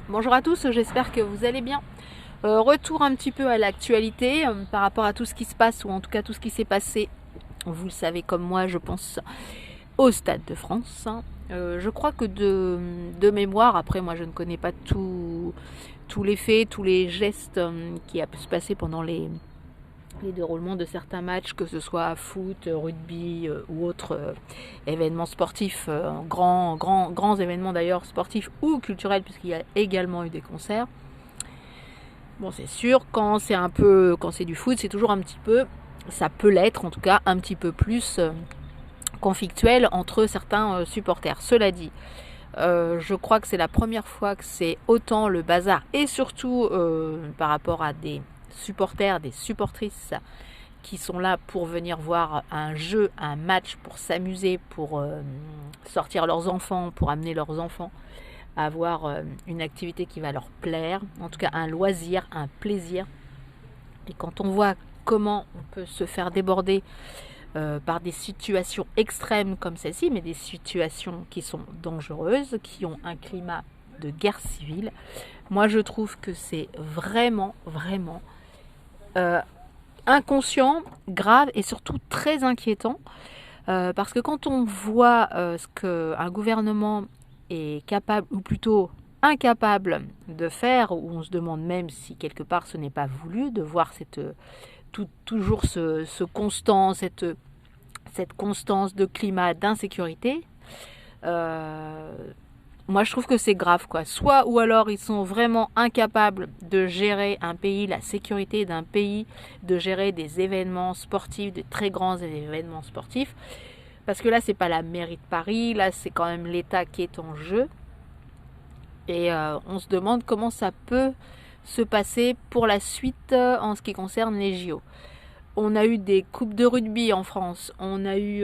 Bonjour à tous, j'espère que vous allez bien. Retour un petit peu à l'actualité par rapport à tout ce qui se passe, ou en tout cas tout ce qui s'est passé, vous le savez comme moi je pense, au Stade de France. Je crois que de mémoire, après moi je ne connais pas tous les faits, tous les gestes qui a pu se passer pendant les déroulements de certains matchs, que ce soit foot, rugby ou autres événements sportifs, grands événements d'ailleurs sportifs ou culturels, puisqu'il y a également eu des concerts. Bon, c'est sûr, quand c'est du foot, c'est toujours un petit peu, ça peut l'être en tout cas, un petit peu plus conflictuel entre certains supporters. Cela dit, je crois que c'est la première fois que c'est autant le bazar, et surtout par rapport à des supporters, des supportrices qui sont là pour venir voir un jeu, un match, pour s'amuser, pour sortir leurs enfants, pour amener leurs enfants à avoir une activité qui va leur plaire, en tout cas un loisir, un plaisir. Et quand on voit comment on peut se faire déborder par des situations extrêmes comme celle-ci, mais des situations qui sont dangereuses, qui ont un climat de guerre civile, moi je trouve que c'est vraiment inconscient, grave et surtout très inquiétant, parce que quand on voit ce qu'un gouvernement est capable, ou plutôt incapable de faire, où on se demande même si quelque part ce n'est pas voulu, de voir toujours cette constance de climat d'insécurité. Moi je trouve que c'est grave, quoi. Soit, ou alors ils sont vraiment incapables de gérer un pays, la sécurité d'un pays, de gérer des événements sportifs, de très grands événements sportifs, parce que là c'est pas la mairie de Paris, là c'est quand même l'État qui est en jeu. Et on se demande comment ça peut se passer pour la suite en ce qui concerne les JO. On a eu des coupes de rugby en France, on a eu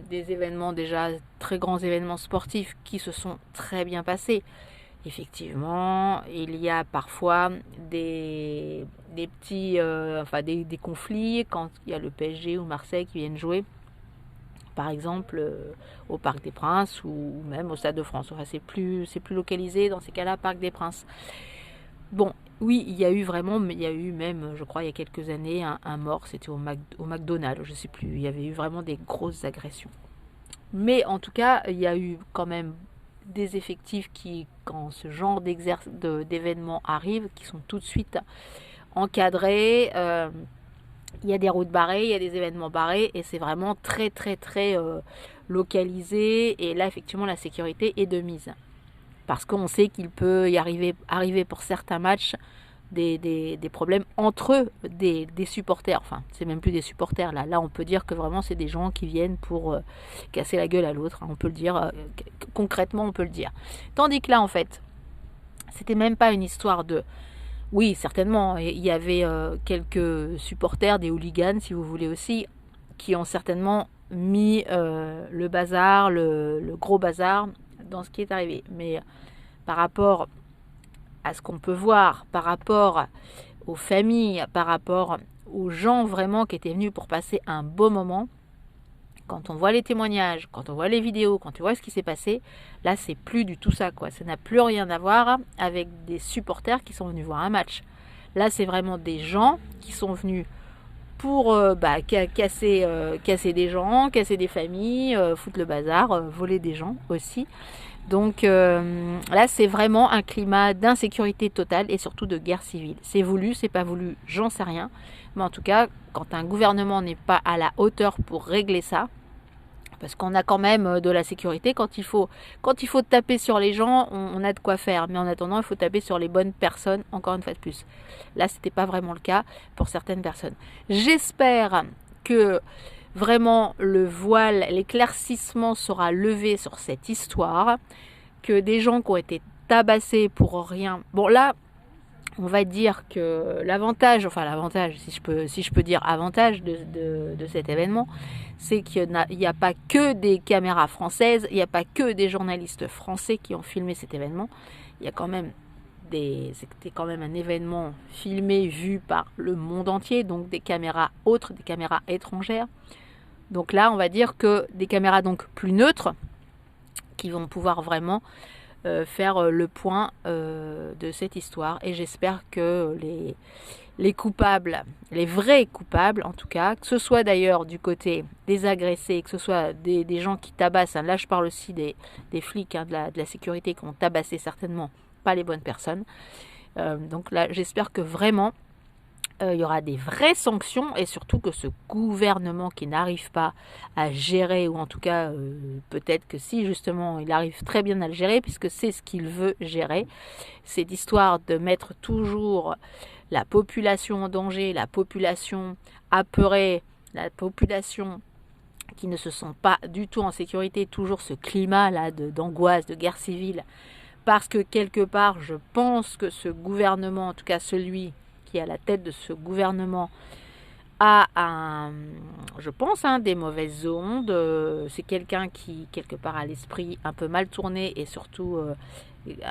des événements déjà, très grands événements sportifs qui se sont très bien passés. Effectivement, il y a parfois des petits, des conflits quand il y a le PSG ou Marseille qui viennent jouer, par exemple au Parc des Princes ou même au Stade de France. Enfin, c'est plus localisé dans ces cas-là, Parc des Princes. Bon, oui, il y a eu vraiment, mais il y a eu même, je crois, il y a quelques années, un mort, c'était au McDonald's, je sais plus. Il y avait eu vraiment des grosses agressions. Mais en tout cas, il y a eu quand même des effectifs qui, quand ce genre d'événements arrive, qui sont tout de suite encadrés. Il y a des routes barrées, il y a des événements barrés, et c'est vraiment très localisé. Et là, effectivement, la sécurité est de mise, parce qu'on sait qu'il peut y arriver pour certains matchs des problèmes entre eux, des supporters. Enfin, c'est même plus des supporters là. Là, on peut dire que vraiment c'est des gens qui viennent pour casser la gueule à l'autre. On peut le dire concrètement, on peut le dire. Tandis que là, en fait, c'était même pas une histoire de. Oui, certainement, il y avait quelques supporters, des hooligans, si vous voulez aussi, qui ont certainement mis le bazar, le gros bazar dans ce qui est arrivé. Mais par rapport à ce qu'on peut voir, par rapport aux familles, par rapport aux gens vraiment qui étaient venus pour passer un beau moment, quand on voit les témoignages, quand on voit les vidéos, quand on voit ce qui s'est passé, là c'est plus du tout ça, quoi. Ça n'a plus rien à voir avec des supporters qui sont venus voir un match. Là c'est vraiment des gens qui sont venus pour casser des gens, casser des familles, foutre le bazar, voler des gens aussi. Donc là, c'est vraiment un climat d'insécurité totale et surtout de guerre civile. C'est voulu, c'est pas voulu, j'en sais rien. Mais en tout cas, quand un gouvernement n'est pas à la hauteur pour régler ça, parce qu'on a quand même de la sécurité, quand il faut taper sur les gens, on a de quoi faire. Mais en attendant, il faut taper sur les bonnes personnes, encore une fois de plus. Là, c'était pas vraiment le cas pour certaines personnes. J'espère que vraiment le voile, l'éclaircissement sera levé sur cette histoire, que des gens qui ont été tabassés pour rien. Bon là, on va dire que l'avantage, si je peux dire avantage de cet événement, c'est qu'il n'y a pas que des caméras françaises, il n'y a pas que des journalistes français qui ont filmé cet événement. Il y a quand même c'était quand même un événement filmé, vu par le monde entier, donc des caméras autres, des caméras étrangères. Donc là, on va dire que des caméras donc plus neutres, qui vont pouvoir vraiment faire le point de cette histoire. Et j'espère que les coupables, les vrais coupables en tout cas, que ce soit d'ailleurs du côté des agressés, que ce soit des gens qui tabassent, hein, là je parle aussi des flics, hein, de la sécurité qui ont tabassé certainement pas les bonnes personnes. Donc là j'espère que vraiment il y aura des vraies sanctions et surtout que ce gouvernement qui n'arrive pas à gérer, ou en tout cas peut-être que si justement il arrive très bien à le gérer puisque c'est ce qu'il veut gérer, cette histoire de mettre toujours la population en danger, la population apeurée, la population qui ne se sent pas du tout en sécurité, toujours ce climat là d'angoisse, de guerre civile, parce que quelque part je pense que ce gouvernement, en tout cas celui qui est à la tête de ce gouvernement, a je pense, des mauvaises ondes. C'est quelqu'un qui, quelque part, a l'esprit un peu mal tourné et surtout,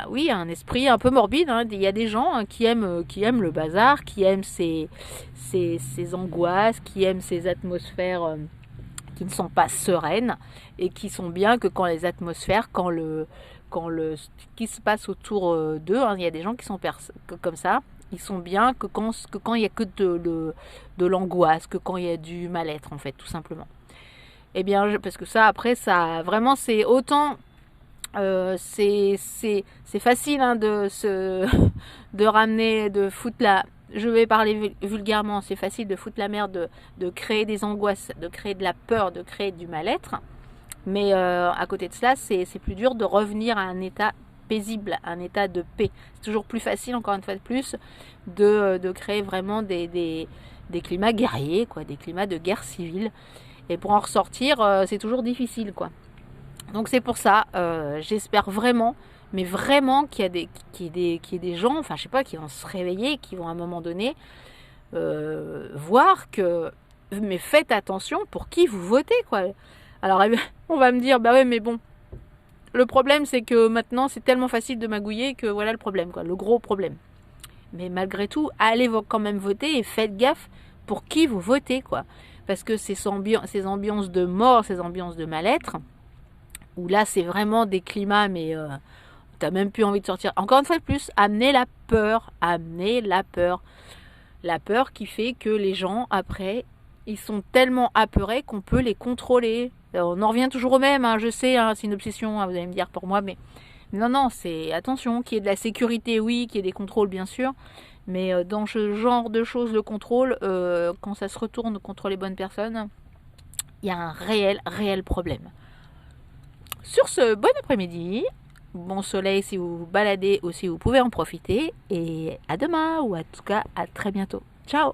oui, un esprit un peu morbide. Hein. Il y a des gens qui aiment le bazar, qui aiment ces angoisses, qui aiment ces atmosphères qui ne sont pas sereines et qui sont bien que quand les atmosphères, ce qui se passe autour d'eux, hein, il y a des gens qui sont comme ça. Ils sont bien que quand il n'y a que de l'angoisse, que quand il y a du mal-être, en fait, tout simplement. Eh bien, parce que ça, après, ça, vraiment, c'est autant... c'est facile hein, de ramener, de foutre la... Je vais parler vulgairement, c'est facile de foutre la merde, de créer des angoisses, de créer de la peur, de créer du mal-être. Mais à côté de cela, c'est plus dur de revenir à un état paisible, un état de paix. C'est toujours plus facile, encore une fois de plus, de créer vraiment des climats guerriers, quoi, des climats de guerre civile. Et pour en ressortir, c'est toujours difficile, quoi. Donc c'est pour ça, j'espère vraiment, mais vraiment qu'il y ait des gens, enfin je sais pas, qui vont se réveiller, qui vont à un moment donné voir que, mais faites attention pour qui vous votez, quoi. Alors on va me dire, bah ouais, mais bon, le problème, c'est que maintenant, c'est tellement facile de magouiller que voilà le problème, quoi, le gros problème. Mais malgré tout, allez quand même voter et faites gaffe pour qui vous votez, quoi. Parce que ces ambiances de mort, ces ambiances de mal-être, où là, c'est vraiment des climats, mais t'as même plus envie de sortir. Encore une fois de plus, amenez la peur. La peur qui fait que les gens, après, ils sont tellement apeurés qu'on peut les contrôler. On en revient toujours au même, hein, je sais, hein, c'est une obsession, hein, vous allez me dire pour moi, mais non, c'est attention, qu'il y ait de la sécurité, oui, qu'il y ait des contrôles, bien sûr, mais dans ce genre de choses, le contrôle, quand ça se retourne contre les bonnes personnes, il y a un réel problème. Sur ce, bon après-midi, bon soleil si vous vous baladez ou si vous pouvez en profiter, et à demain, ou en tout cas à très bientôt. Ciao!